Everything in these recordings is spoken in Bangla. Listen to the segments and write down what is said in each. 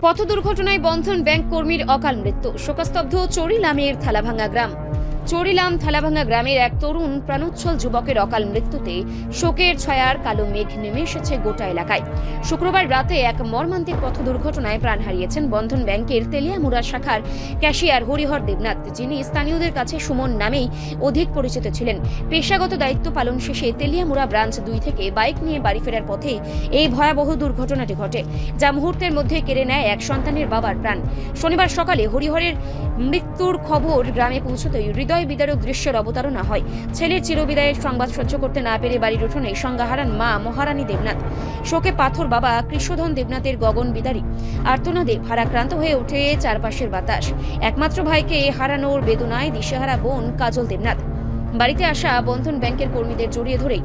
পথ দুর্ঘটনায় বন্ধন ব্যাংক কর্মীর অকাল মৃত্যু। শোকস্তব্ধ চরিলামের থালাভাঙ্গা গ্রাম। চরিলাম থালাভাঙ্গা গ্রামের এক তরুণ প্রাণোচ্ছল যুবকের অকাল মৃত্যুতে শোকের ছায়ার কালো মেঘ নেমে এসেছে গোটা এলাকায়। শুক্রবার রাতে এক মর্মান্তিক পথ দুর্ঘটনায় প্রাণ হারিয়েছেন বন্ধন ব্যাংকের তেলিয়ামুড়া শাখার ক্যাশিয়ার হরিহর দেবনাথ, যিনি স্থানীয়দের কাছে সুমন নামেই অধিক পরিচিত ছিলেন। পেশাগত দায়িত্ব পালন শেষে তেলিয়ামুড়া ব্রাঞ্চ 2 থেকে বাইক নিয়ে বাড়ি ফেরার পথে এই ভয়াবহ দুর্ঘটনাটি ঘটে, যা মুহূর্তের মধ্যে কেড়ে নেয় এক সন্তানের বাবার প্রাণ। শনিবার সকালে হরিহরের মৃত্যুর খবর গ্রামে পৌঁছতেই হৃদয় বিদারক দৃশ্যের অবতারণা হয়। ছেলের চিরবিদায়ের সংবাদ সহ্য করতে না পেরে বাড়ির উঠোনে সংজ্ঞা হারান মা মহারানী দেবনাথ। শোকে পাথর বাবা কৃষ্ণধন দেবনাথের গগন বিদারী আর্তনাদে ভারাক্রান্ত হয়ে ওঠে চারপাশের বাতাস। একমাত্র ভাইকে হারানোর বেদনায় দিশেহারা বোন কাজল দেবনাথ। বাড়িতে আসা বন্ধন ব্যাংকের কর্মীদের জড়িয়ে ধরে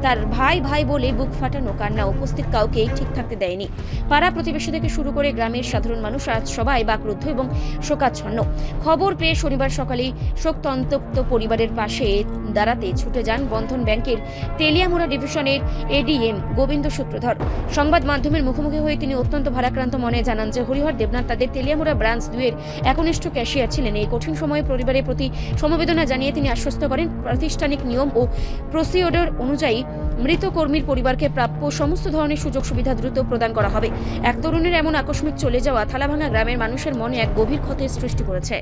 তার ভাই ভাই বলে বুক ফাটানো কান্না উপস্থিত কাউকেই ঠিক থাকতে দেয়নি। পাড়া প্রতিবেশী থেকে শুরু করে গ্রামের সাধারণ মানুষ আজ সবাই বাকরুদ্ধ এবং শোকাচ্ছন্ন। খবর পেয়ে শনিবার সকালে শোকসন্তপ্ত পরিবারের পাশে দাঁড়াতে ছুটে যান বন্ধন ব্যাংকের তেলিয়ামুড়া ডিভিশনের এডিএম গোবিন্দ সূত্রধর। সংবাদ মাধ্যমের মুখোমুখি হয়ে তিনি অত্যন্ত ভারাক্রান্ত মনে জানান যে হরিহর দেবনাথ তাদের তেলিয়ামুড়া ব্রাঞ্চ 2 এর একনিষ্ঠ ক্যাশিয়ার ছিলেন। এই কঠিন সময়ে পরিবারের প্রতি সমবেদনা জানিয়ে তিনি আশ্বস্ত করেন প্রাতিষ্ঠানিক নিয়ম ও প্রসিডিওর অনুযায়ী মৃত কর্মীর পরিবারকে প্রাপ্য সমস্ত ধরনের সুযোগ সুবিধা দ্রুত প্রদান করা হবে। এক তরুণের এমন আকস্মিক চলে যাওয়া থালাভাঙ্গা গ্রামের মানুষের মনে এক গভীর ক্ষতের সৃষ্টি করেছে।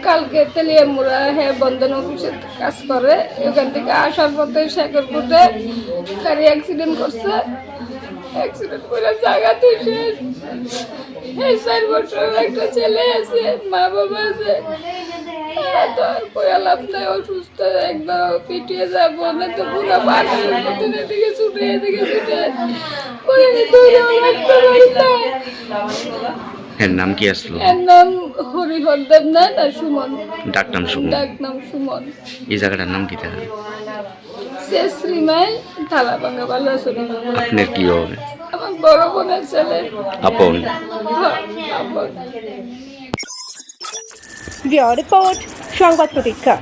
কালকে তেলিয়ামুড়া বন্ধন অফিসে কাজ করে, ওখান থেকে আসার পথে শেখরপুরে গাড়ি অ্যাক্সিডেন্ট করছে। অ্যাক্সিডেন্ট করে জায়গাতে শেষ। 4 বছর একটা ছেলে আছে, মা বাবা আছে, তো আর লাভ নাই। অসুস্থ একবার পিটিয়ে যাবো না তো পুরো বাড়ির দিকে ছুটে এদিকে ছুটে এর নাম কি আসলো? এর নাম হরিহর দেবনাথ আর সুমন। ডাক নাম সুমন। এই জায়গাটার নাম কি? শেষ শ্রীমাই থালাভাঙ্গা বালাসুরি। আপনার কি হবে? আমার বড় বোনের ছেলে। আপন? আপন। রিপোর্ট সংবাদ প্রতীক্ষা।